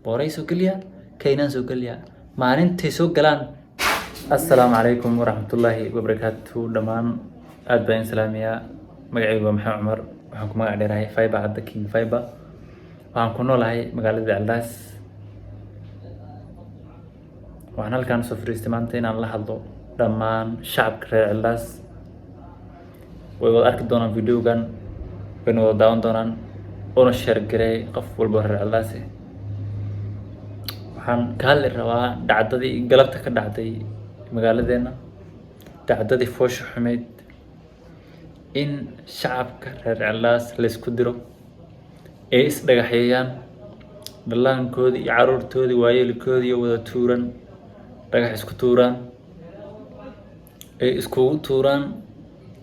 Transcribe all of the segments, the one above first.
booray soo geliya kaynaan soo geliya maalintay soo galaan. Assalaamu calaykum waraxmatullaahi wabarakaatuh dhammaan aad baan islaamiyaa. magacaygu waa maxamed cumar, waxaan ku magac dheerahay Fiber hadda King Fiber. waxaan ku noolahay magaalada Eldaas. waxaan halkaan soo fariistay maanta inaan la hadlo dhammaan shacabka reer Eldaas. way wada arki doonaan videogan, wayna wada daawan doonaan, una share gareey qof walba reer Eldaas ah. waxaan ka hadli rabaa dhacdadii galabta ka dhacday magaaladeena, dhacdadii foosha xumeyd in shacabka reer Eldaas la isku diro, ay is dhagaxeeyaan, dhallaankoodii iyo caruurtoodii waayeelkoodii iyo wada tuuran, dhagax isku tuuraan, ay iskugu tuuraan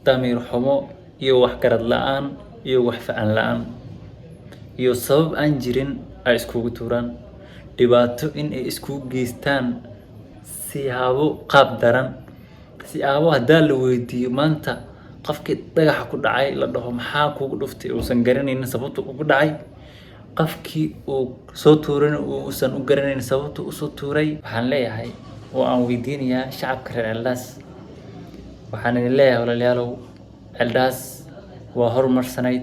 damiir xumo iyo wax garad la'aan iyo wax facan la'aan iyo sabab aan jirin ay iskugu tuuraan. dhibaato in ay iskugu geystaan siyaabo qaab daran, siyaabo haddaa la weydiiyo maanta qofkii dhagaxa ku dhacay la dhaho maxaa kugu dhuftay uusan garanaynin sababta ugu dhacay, qofkii uu soo tuuran uusan u garanaynin sababta uu soo tuuray. waxaan leeyahay oo aan weydiinayaa shacabka reer Eldaas, waxaan idin leeyahay walaalayaalow, Eldaas waa horumarsanayd,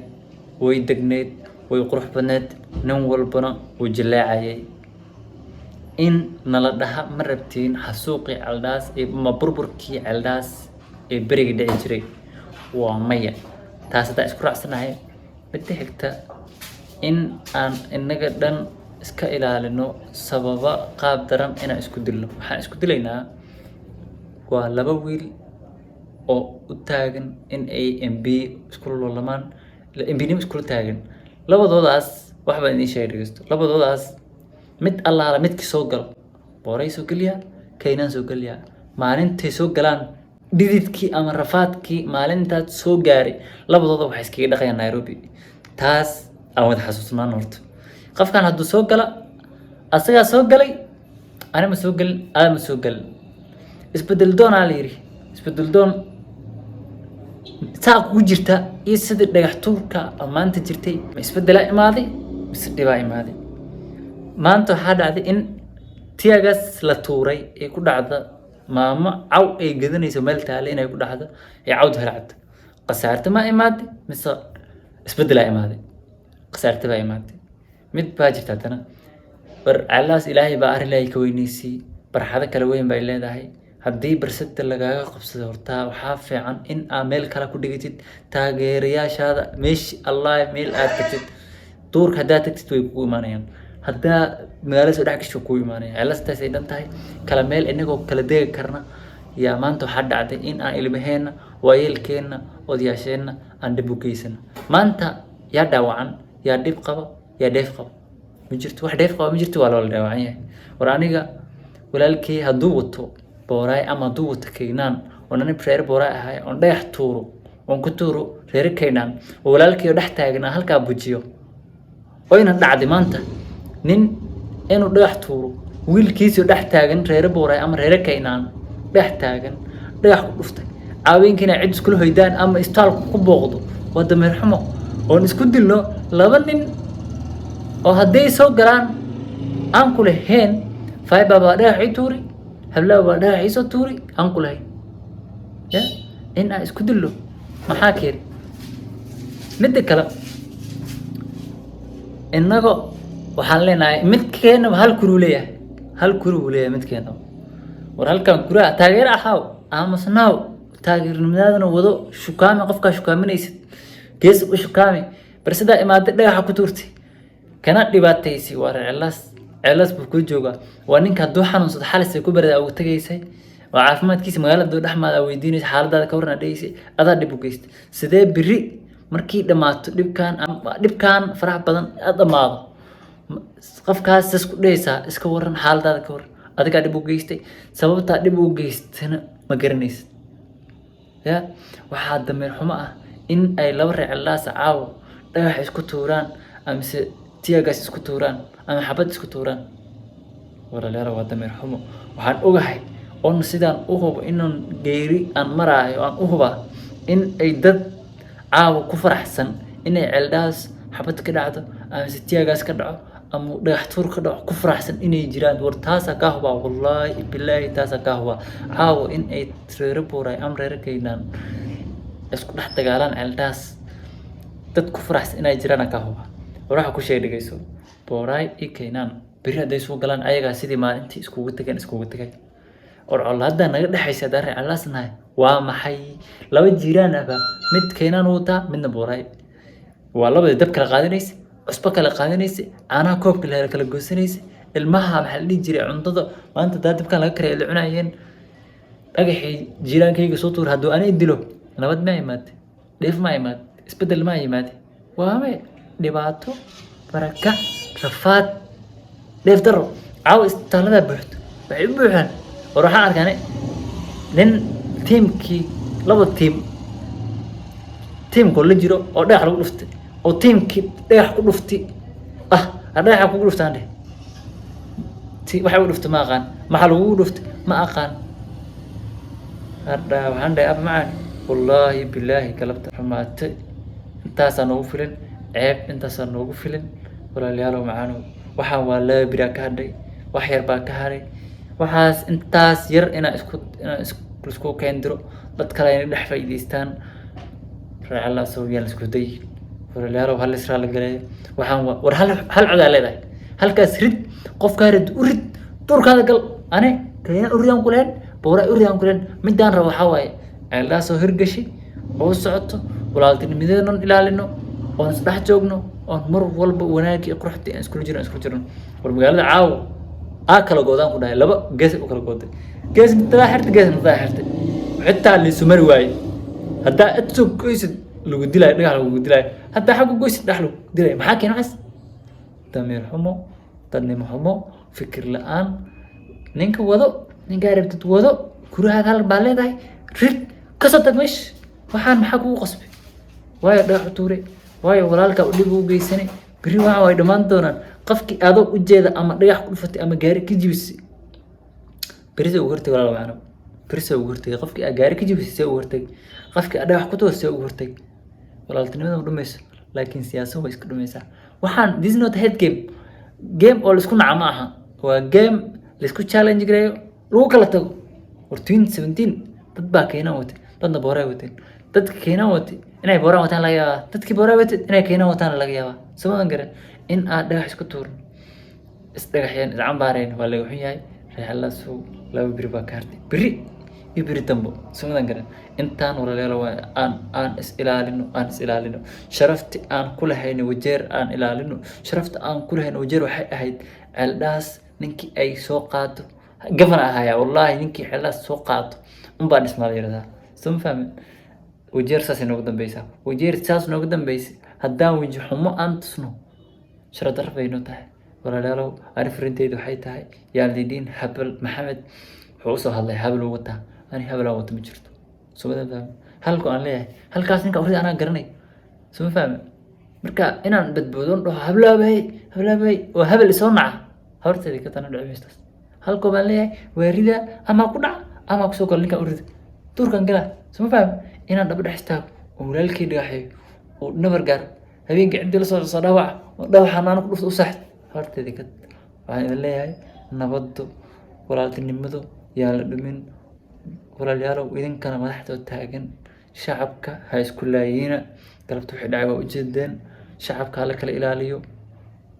way degnayd, way qurux badneyd, nin walbana wuu jileecayay. in nala dhaha ma rabtiin xasuuqii Eldaas ma burburkii Eldaas ee beriga dhici jiray waa maya. taas haddaa isku raacsanahay. midda xigta in aan inaga dhan iska ilaalino sababa qaab daran inaan isku dilno. waxaan isku dilaynaa waa laba wiil oo u taagan in ay MB isku loolamaan, MB-nimo iskula taagan. labadoodaas wax baan idiin sheegay dhegeysto. labadoodaas mid allaala midkii soo galo booray soo geliya kaynaan soo geliya maalintay soo galaan dhididkii ama rafaadkii maalintaad soo gaaray labadooda waxay iskaga dhaqayaan Nairobi. taas aan wada xasuusnaan horta. qofkan hadduu soo gala asagaa soo galay, anima soo galin, aadama soo galin. isbedel doonaa la yidhi. isbedel doon saa kugu jirta iyo sidii dhagax tuurka maanta jirtay ma isbedelaa imaaday mise dhibaa imaaday. maanta waxaa dhacday in tiyagaas la tuuray ee ku dhacda maamo caw ay gadanayso meel taale inay ku dhacdo ee cawd halacad. qasaarta ma imaaday mise isbedelaa imaaday? qasaarta baa imaaday. mid baa jirta haddana bar Eldaas ilaahay baa arrin ilaahay ka weynaysay, barxado kala weyn bay leedahay. haddii barsada lagaaga qabsado hortaa waxaa fiican in aad meel kale ku dhigatid taageerayaashaada meeshi allah meel aad tagtid. duurka haddaad tagtid way kugu imaanayaan, haddaa magaalada soo dhex gasho kugu imaanayaan. Eldaas ay dhan tahay kala meel inagoo kala deegi karna yaa maanta waxaa dhacday in aan ilmaheenna waayeelkeenna odayaasheenna aan dhib u geysano. maanta yaa dhaawacan, yaa dhib qaba, yaa dheef qaba ma jirto. wax dheef qaba ma jirto, waa loola dhaawacan yahay. war aniga walaalkii hadduu wato booraay ama hadduu wato kaynaan oo nin reer booraay ahay oon dhagax tuuro oon ku tuuro reer kaynaan oo walaalkii oo dhex taagan aan halkaa bujiyo oyna dhacday maanta nin inuu dhagax tuuro wiilkiisii dhex taagan reer booraay ama reer kaynaan dhex taagan dhagax ku dhuftay. caawinkiina cid iskula hoydaan ama istaalku ku booqdo waa dameer xumo. oon isku dilno laba nin oo hadday soo galaan aan ku lahayn Fiber baa dhagax ii tuuri, hablaha baa dhagax ii soo tuuri aan ku lahayn. in aan isku dilno maxaa keeni? midda kale innaga waxaan leenahay midkeena hal kuru leeyahay, hal kuru leeyahay midkeena. war halkan kuraa taageer ahaaw aamusnaaw, taageernimadaadana wado, shukaami qofkaa shukaaminaysid gees u shukaami. barsidaa imaaday dhagaxa ku tuurtay kana dhibaataysay waa reer Eldaas buu ku joogaa. waa ninka hadduu xanuunsado xalis ay ku barada ugu tagaysay, waa caafimaadkiisa magaalada dhexmaada weydiinaysa xaaladaada ka warna dhaysay, adaa dhib u geystay. sidee biri markii dhammaato dhibkaan faraha badan aad dhammaado qofkaas isku dhaysaa iska waran xaaladaada ka waran, adigaa dhib u geystay, sababtaa dhib u geystana ma garanaysid. waxaa dameer xumo ah in ay laba reer Eldaas caawo dhagax isku tuuraan amise tiyagaas isku tuuraan ama xabad isku tuuraan. walaalayaal waa dameer xumo. waxaan ogahay oon sidaan u hubo inaan geeri aan maraayo aan u hubaa in ay dad caawo ku faraxsan inay Eldaas xabad ka dhacdo amise tiyagaas ka dhaco ama dhagax tuur ka dhaco ku faraxsan inay jiraan war taasa ka huba wallahi billahi taasa ka huba caawo in ay reero booray am reero kaynaan isku dhex dagaalaan ceeldaas dad ku faraxsan inay jiraan ka huba waxa ku sheegayso booray i kaynaan biri haday soo galaan ayaga sidii maalintii iskugu tagay orcol hadda naga dhaxaysa dareen alaasnahay waa maxay laba jiraan aba mid keenan wata midna booray waa labada dab kala qaadanaysa cusba kala qaadanaysa caanaha koobka la kala goosanaysa ilmaha maxaa la jiray cuntada maanta dadabka laga kareey la cunayeen dhagaxii jiraankayga soo tuur haduu aanay dilo nabad ma imaad dheef ma imaad isbedel ma imaad waa ma dhibaato baraka rafaad dheef daro caaw istalada buuxdo waxay u buuxaan waxaan arkaanay nin teamkii laba team ko la jiro oo dhagax lagu dhuftay oo teamkii dhagax ku dhuftay dhagax ku dhuftaan waxa uu dhuftay ma aqaan maxaa lagu dhuftay ma aqaan hadda waxaan dhahay ab macaan wallahi billahi kalabta xumaatay intaas aan ugu filan ceeb intaas aan ugu filan walaalayaal macaan waxaan waa la bira ka hadhay wax yar baa ka haray waxaas intaas yar ina isku keendiro dad kale ay dhex faa'iideystaan raala sooyaan isku day walaalayaal hal isra la galay waxaan war hal cod leedahay halkaas rid qofka rid u rid turkaada gal ane kayna uriyaan ku leen boora uriyaan ku leen midaan rabo waxa waaye ceeldaas soo hirgashi oo socoto walaaltinimadeena ilaalino oo isdhex joogno oo mar walba wanaagii quruxdii aan isku jirno war magaalada caaw kala goodaan ku dhahay laba gees u kala gooday gees inta xirta xitaa li sumari waay hadda aad goysid lagu dilay dhagax lagu dilay hadda xaq goysid dhax lagu dilay maxaa keenay xas damir xumo tanimo xumo fikir la'aan ninka wado ninka rabtid wado kuraha hal baa leedahay rid ka soo tag meesh waxaan maxaa kugu qasbay waayo dhagax tuuray waayo walaalka u dhib u geysanay biri waxa way dhamaan doonaan qofkii aad u jeeda ama dhagax ku dhufatay ama gaari ka jibisay biriso ugu hortay walaal macna biriso ugu hortay qofkii aad gaari ka jibisay ugu hortay qofkii aad dhagax ku toosay ugu hortay walaaltinimada u dhamayso laakiin siyaasaddu way isku dhamaysaa waxaan this not head game oo isku nacma aha waa game la isku challenge gareeyo lagu kala tago war 2017 dad baa keenan watay dadna booray watay dadka keenan watay inay booraan wataan laga yaabaa dadkii booray watay inay keenan wataan laga yaabaa sababtan garan in aad dhagax isku tuur isdhagaxyaan iscambaareen waa laga xun yahay reexala soo laba biri baa ka hartay biri iyo biri dambo sababtan garan intaan walaalayaal aan is ilaalino sharafti aan ku lahayn wajeer aan ilaalino sharafta aan ku lahayn wajeer waxay ahayd ceeldaas ninkii ay soo qaato gafana ahaya wallahi ninkii ceeldaas soo qaato baan ismaal yiraahdaa soo fahmin wajeer saas inoo dambaysa wajeer saas inoo dambaysa haddaan waji xumo aan tusno شرط رفعي نوتها ولا لا لو أنا فرنتي دو حيتها يعني دين هبل محمد حوصل هذا هبل ووتها أنا هبل ووت مجرته سو بدأ فهم هل كون ليه هل كاسين كأوري أنا قرني سو فهم مركا إن بدون روح هبل بهي وهبل صنع هورت ذيك أنا دعوة هل كون ليه وريدا أما أما كسوق اللي كأوري تور كان كلا سو فهم إن أنا بدأ حساب ولالك يدحي ونفر قار هبين عندي لصار صداوع حنان قلت أصحت هرت ذيك وعن الله هاي نبض ولا تنمدو يا لمن ولا اليارو إذا كان ما تحت التاجن شعبك هاي كلينا قلبت واحد عوا جدا شعبك على كل إلاليو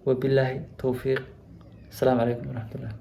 وبالله توفيق السلام عليكم ورحمة الله